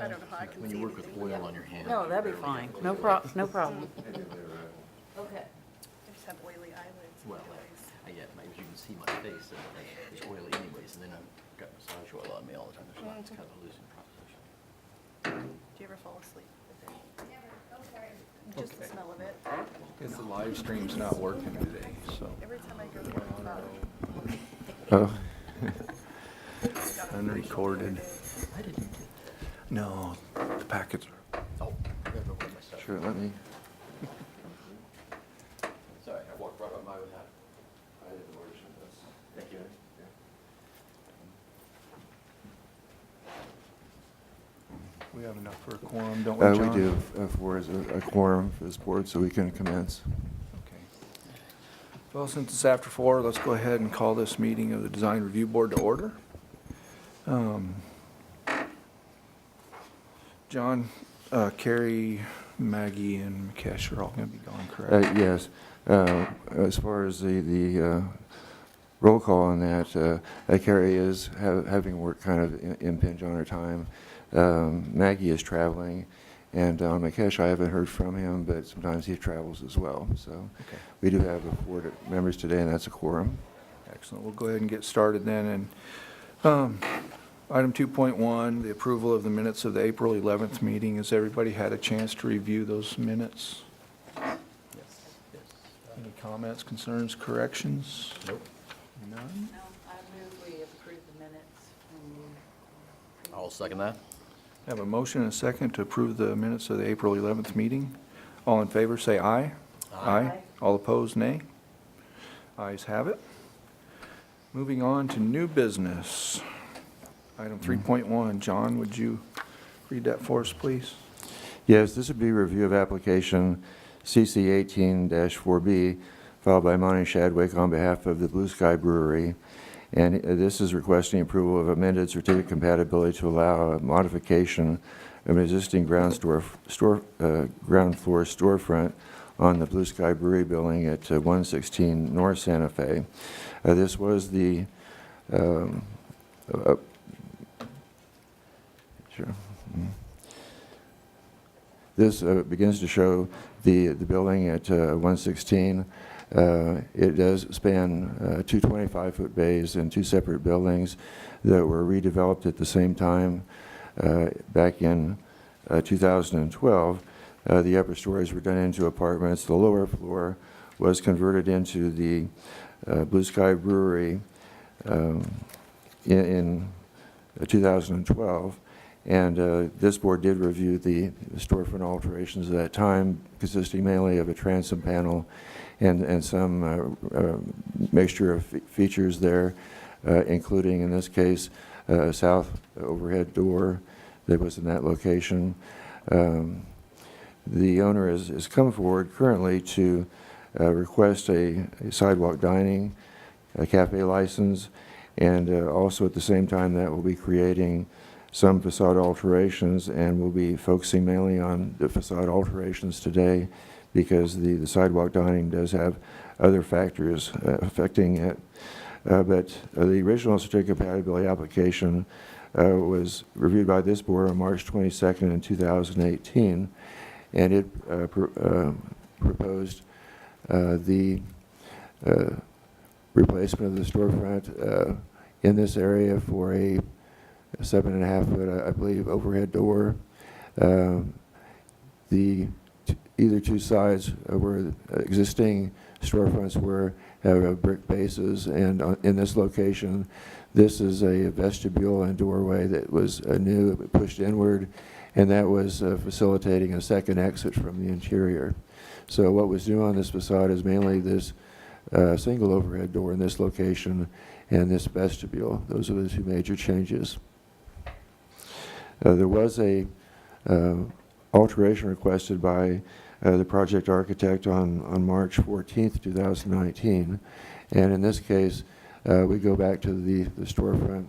I don't know how I can When see you work with anything. oil on your hands. No, that'd be fine. No problem. Okay. I just have oily eyelids. Well, anyways. I get, maybe you can see my face, and it's oily anyways, and then I've got massage oil on me all the time. There's not, it's kind of a losing proposition. Do you ever fall asleep with it? Just the smell of it. Guess the live stream's not working today, so. Every time I go to work, Oh, it's got a unrecorded. I didn't. No, the packets are. Oh, I gotta go get my stuff. Sure, let me, Sorry, I walked right on by with that. I didn't order some of this. Thank you. We have enough for a quorum, don't we, John? we do, four is a quorum for this board, so we can commence. Okay. Well, since it's after 4, let's go ahead and call this meeting of the Design Review Board to order. John, Carrie, Maggie, and Mikesh are all going to be gone, correct? Yes, as far as the roll call on that, Carrie is having work kind of impinge on her time. Maggie is traveling, and on Mikesh, I haven't heard from him, but sometimes he travels as well. So Okay. we do have 4 members today, and that's a quorum. Excellent. We'll go ahead and get started then. And item 2.1, the approval of the minutes of the April 11th meeting. Has everybody had a chance to review those minutes? Yes, yes. Any comments, concerns, corrections? Nope. None? No, I move we approve the minutes from. I'll second that. Have a motion and a second to approve the minutes of the April 11th meeting. All in favor, say aye. Aye. All opposed, nay. Ayes have it. Moving on to new business. Item 3.1. John, would you read that for us, please? Yes, this would be review of application CC 18-4B filed by Monty Shadwick on behalf of the Blue Sky Brewery. And this is requesting approval of amended certificate compatibility to allow a modification of an existing ground floor storefront on the Blue Sky Brewery building at 116 North Santa Fe. This was the sure. This begins to show the building at 116. It does span 2 25-foot bays in 2 separate buildings that were redeveloped at the same time back in 2012. The upper stories were done into apartments. The lower floor was converted into the Blue Sky Brewery in 2012. And this board did review the storefront alterations at that time, consisting mainly of a transom panel and some mixture of features there, including, in this case, a south overhead door that was in that location. The owner has come forward currently to request a sidewalk dining, a cafe license, and also at the same time that will be creating some facade alterations, and we'll be focusing mainly on the facade alterations today because the sidewalk dining does have other factors affecting it. But the original certificate of compatibility application was reviewed by this board on March 22nd in 2018, and it proposed the replacement of the storefront in this area for a 7.5-foot, I believe, overhead door. Either 2 sides where the existing storefronts were have brick bases, and in this location, this is a vestibule and doorway that was new, pushed inward, and that was facilitating a second exit from the interior. So what was new on this facade is mainly this single overhead door in this location and this vestibule. Those are the 2 major changes. There was a alteration requested by the project architect on March 14th, 2019. And in this case, we go back to the storefront.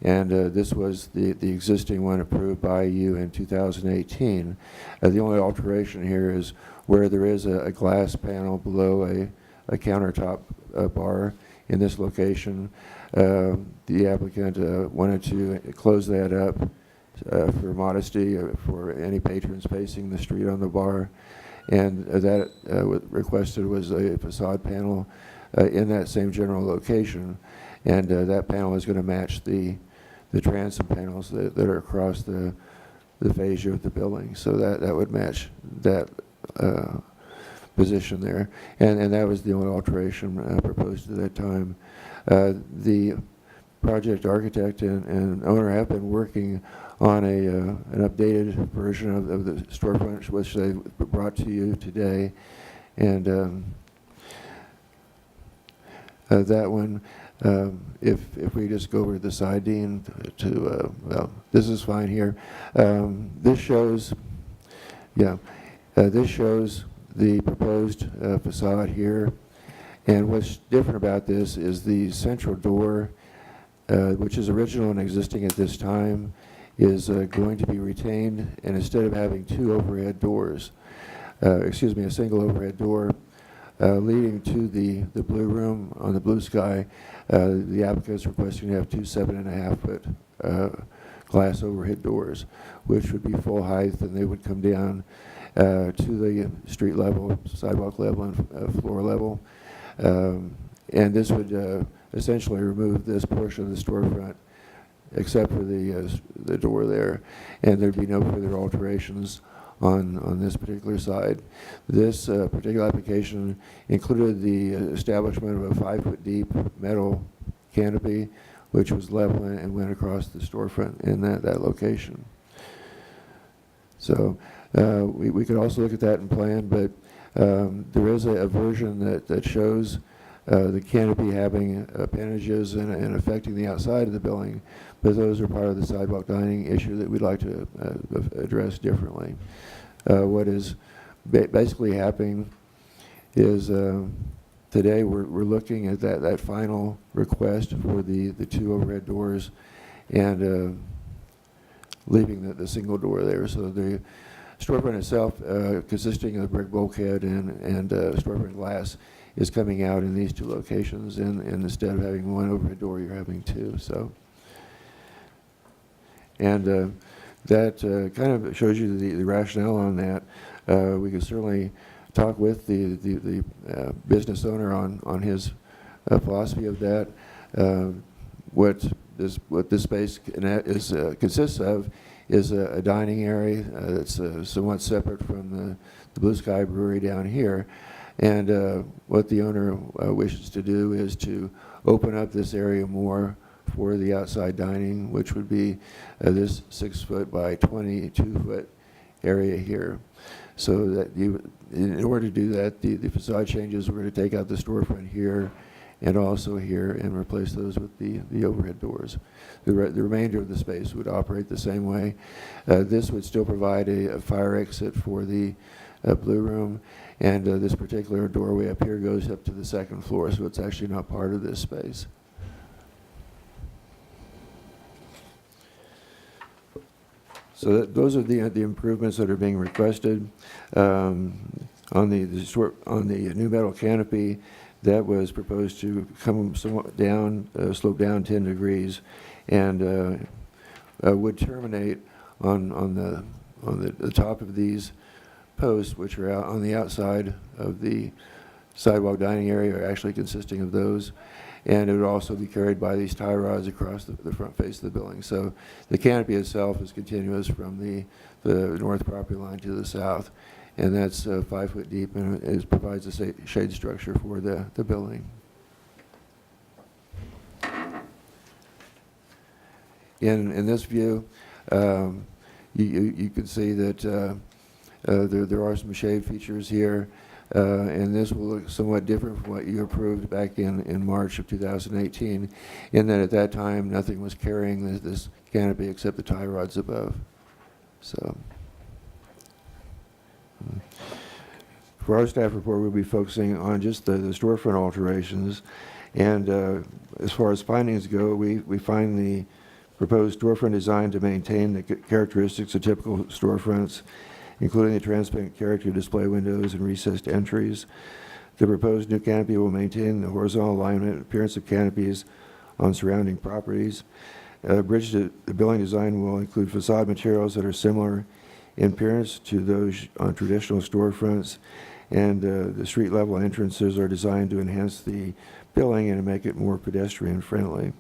And this was the existing one approved by you in 2018. The only alteration here is where there is a glass panel below a countertop bar in this location. The applicant wanted to close that up for modesty, for any patrons facing the street on the bar. And that requested was a facade panel in that same general location. And that panel is going to match the transom panels that are across the fascia of the building. So that would match that position there. And that was the only alteration proposed at that time. The project architect and owner have been working on an updated version of the storefront, which they brought to you today. And that one, if we just go over to the side, Dean, well, this is fine here. This shows, this shows the proposed facade here. And what's different about this is the central door, which is original and existing at this time, is going to be retained, and instead of having two overhead doors, a single overhead door leading to the blue room on the Blue Sky, the applicant is requesting to have two 7.5-foot glass overhead doors, which would be full height, and they would come down to the street level, sidewalk level, and floor level. And this would essentially remove this portion of the storefront, except for the door there, and there'd be no further alterations on this particular side. This particular application included the establishment of a 5-foot deep metal canopy, which was level and went across the storefront in that location. So we could also look at that in plan, but there is a version that shows the canopy having appendages and affecting the outside of the building, but those are part of the sidewalk dining issue that we'd like to address differently. What is basically happening is today we're looking at that final request for the two overhead doors and leaving the single door there. So the storefront itself, consisting of brick bulkhead and storefront glass, is coming out in these two locations, and instead of having one overhead door, you're having two. So, and that kind of shows you the rationale on that. We could certainly talk with the business owner on his philosophy of that. What this space consists of is a dining area that's somewhat separate from the Blue Sky Brewery down here. And what the owner wishes to do is to open up this area more for the outside dining, which would be this 6-foot by 22-foot area here. So that in order to do that, the facade changes, we're going to take out the storefront here and also here and replace those with the overhead doors. The remainder of the space would operate the same way. This would still provide a fire exit for the blue room, and this particular doorway up here goes up to the second floor, so it's actually not part of this space. So those are the improvements that are being requested. On the new metal canopy, that was proposed to come somewhat down, slope down 10 degrees, and would terminate on the top of these posts, which are out on the outside of the sidewalk dining area, are actually consisting of those. And it would also be carried by these tie rods across the front face of the building. So the canopy itself is continuous from the north property line to the south, and that's 5 foot deep, and it provides a shade structure for the building. In this view, you can see that there are some shade features here. And this will look somewhat different from what you approved back in March of 2018, in that at that time nothing was carrying this canopy except the tie rods above. So for our staff report, we'll be focusing on just the storefront alterations. And as far as findings go, we find the proposed storefront design to maintain the characteristics of typical storefronts, including the transparent character display windows and recessed entries. The proposed new canopy will maintain the horizontal alignment and appearance of canopies on surrounding properties. Bridge, the building design will include facade materials that are similar in appearance to those on traditional storefronts, and the street level entrances are designed to enhance the building and to make it more pedestrian friendly.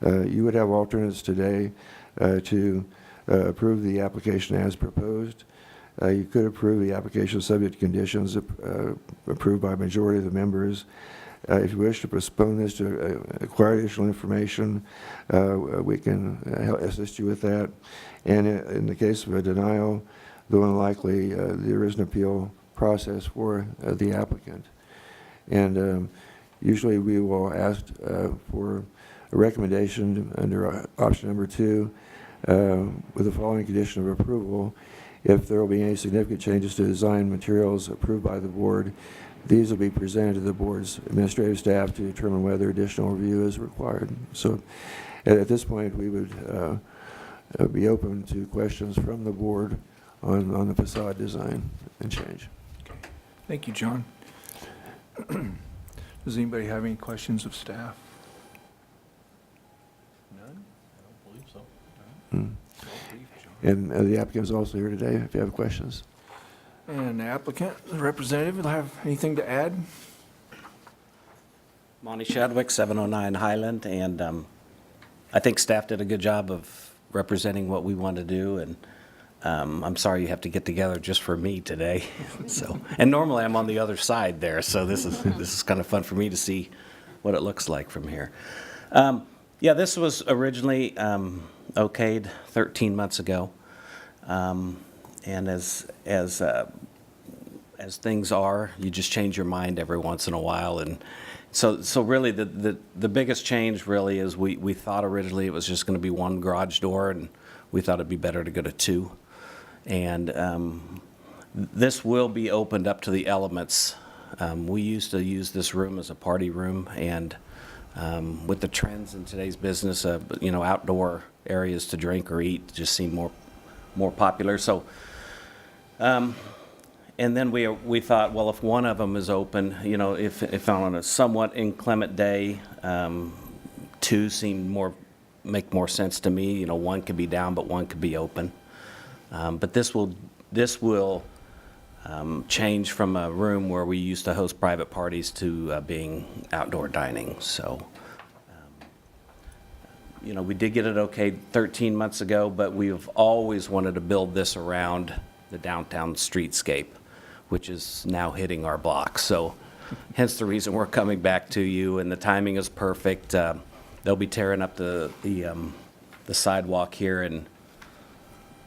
You would have alternates today to approve the application as proposed. You could approve the application subject to conditions approved by a majority of the members. If you wish to postpone this to acquire additional information, we can assist you with that. And in the case of a denial, though unlikely, there is an appeal process for the applicant. And usually we will ask for a recommendation under option number 2 with the following condition of approval. If there will be any significant changes to design materials approved by the board, these will be presented to the board's administrative staff to determine whether additional review is required. So at this point, we would be open to questions from the board on the facade design and change. Okay. Thank you, John. Does anybody have any questions of staff? None? I don't believe so. Mm. Well, brief, John. And the applicant is also here today if you have questions. And the applicant, the representative, will have anything to add? Monty Shadwick, 709 Highland, and I think staff did a good job of representing what we want to do, and I'm sorry you have to get together just for me today. So, and normally I'm on the other side there, so this is kind of fun for me to see what it looks like from here. Yeah, this was originally okayed 13 months ago, and as things are, you just change your mind every once in a while, and so really the biggest change really is we thought originally it was just going to be one garage door, and we thought it'd be better to go to 2. And this will be opened up to the elements. We used to use this room as a party room, and with the trends in today's business, outdoor areas to drink or eat just seem more popular. So, and then we thought, well, if one of them is open, if on a somewhat inclement day, 2 seemed make more sense to me. One could be down, but one could be open. But this will change from a room where we used to host private parties to being outdoor dining. So, we did get it okay 13 months ago, but we've always wanted to build this around the downtown streetscape, which is now hitting our block. So, hence the reason we're coming back to you, and the timing is perfect. They'll be tearing up the sidewalk here in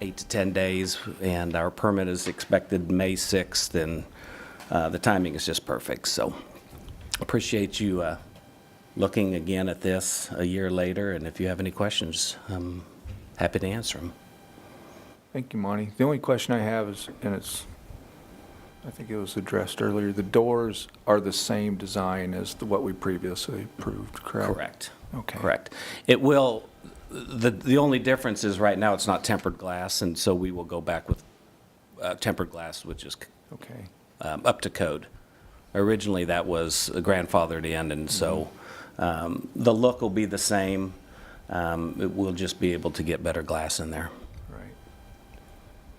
8 to 10 days, and our permit is expected May 6th, and the timing is just perfect. So appreciate you looking again at this a year later, and if you have any questions, I'm happy to answer them. Thank you, Monty. The only question I have is, and I think it was addressed earlier, the doors are the same design as what we previously approved, correct? Correct. Okay. Correct. It will, the only difference is right now it's not tempered glass, and so we will go back with tempered glass, which is Okay. up to code. Originally, that was grandfathered in, and so the look will be the same. We'll just be able to get better glass in there. Right.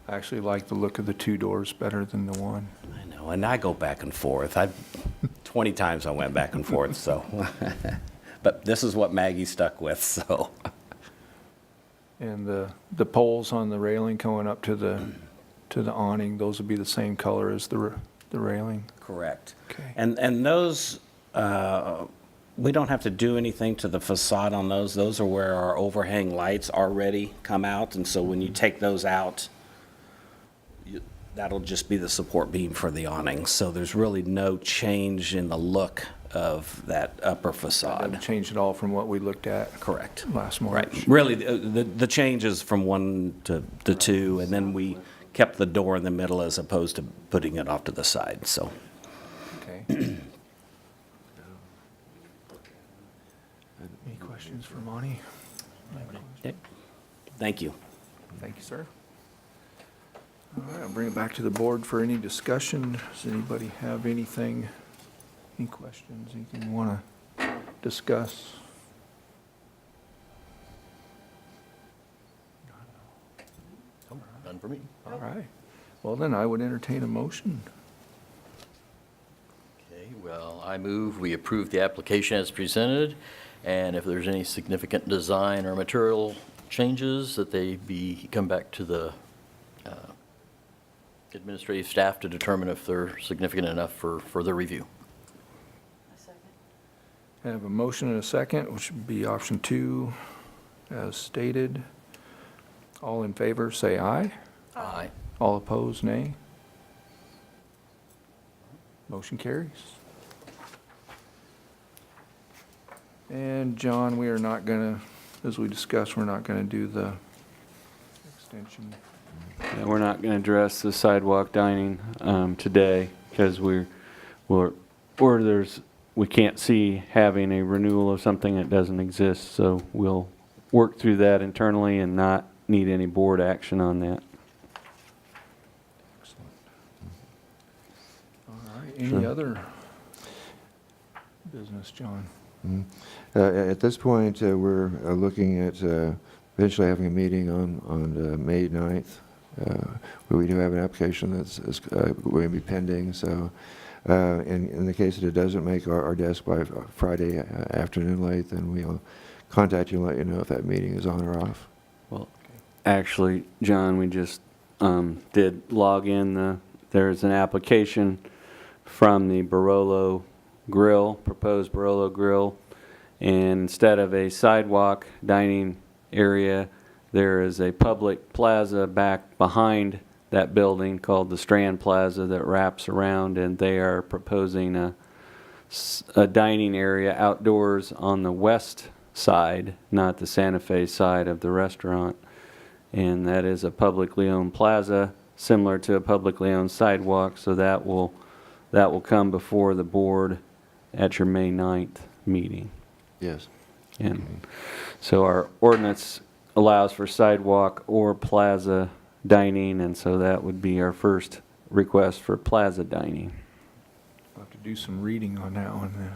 I actually like the look of the 2 doors better than the one. I know, and I go back and forth. 20 times I went back and forth, so. But this is what Maggie stuck with, so. And the poles on the railing going up to the awning, those would be the same color as the railing? Correct. Okay. And those, we don't have to do anything to the facade on those. Those are where our overhang lights already come out, and so when you take those out, that'll just be the support beam for the awning. So there's really no change in the look of that upper facade. Doesn't change at all from what we looked at Correct. last March? Right. Really, the change is from 1 to 2, and then we kept the door in the middle as opposed to putting it off to the side, so. Okay. Any questions for Monty? Thank you. Thank you, sir. All right, I'll bring it back to the board for any discussion. Does anybody have anything, any questions, anything you want to discuss? None for me. All right. Well, then I would entertain a motion. Okay, well, I move we approve the application as presented, and if there's any significant design or material changes, that they come back to the administrative staff to determine if they're significant enough for further review. A second. I have a motion and a second, which would be option 2 as stated. All in favor, say aye. Aye. All opposed, nay. Motion carries. And John, we are not gonna, as we discussed, we're not gonna do the extension. Yeah, we're not going to address the sidewalk dining today because we can't see having a renewal of something that doesn't exist. So we'll work through that internally and not need any board action on that. Excellent. All right, any Sure. other business, John? At this point, we're looking at eventually having a meeting on May 9th. Where we do have an application that's going to be pending. So in the case that it doesn't make our desk by Friday afternoon late, then we'll contact you and let you know if that meeting is on or off. Well, actually, John, we just did log in. There's an application from the Barolo Grill, proposed Barolo Grill, and instead of a sidewalk dining area, there is a public plaza back behind that building called the Strand Plaza that wraps around, and they are proposing a dining area outdoors on the west side, not the Santa Fe side of the restaurant. And that is a publicly owned plaza, similar to a publicly owned sidewalk, so that will come before the board at your May 9th meeting. Yes. And so our ordinance allows for sidewalk or plaza dining, and so that would be our first request for plaza dining. We'll have to do some reading on that one then.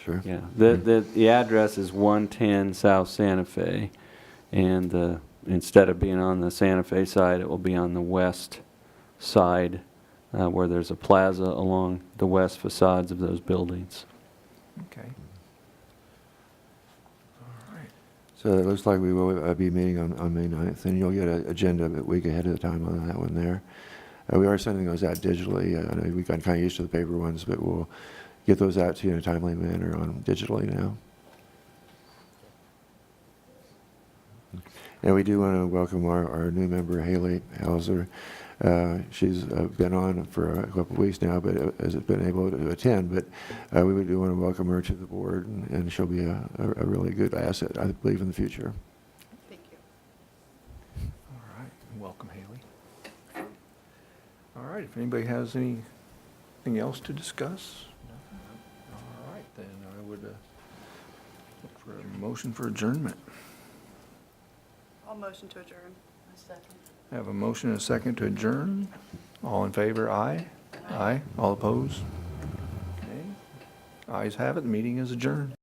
Sure. Yeah, the address is 110 South Santa Fe, and instead of being on the Santa Fe side, it will be on the west side, where there's a plaza along the west facades of those buildings. Okay. All right. So it looks like we will be meeting on May 9th, and you'll get an agenda a week ahead of the time on that one there. We are sending those out digitally. I know we've gotten kind of used to the paper ones, but we'll get those out to you in a timely manner on digitally now. And we do want to welcome our new member, Haley Hauser. She's been on for a couple of weeks now, but hasn't been able to attend. But we do want to welcome her to the board, and she'll be a really good asset, I believe, in the future. Thank you. All right, welcome Haley. All right, if anybody has anything else to discuss? All right, then I would look for a motion for adjournment. I'll motion to adjourn. A second. I have a motion and a second to adjourn. All in favor, aye? Aye. All opposed? Okay. Ayes have it, the meeting is adjourned.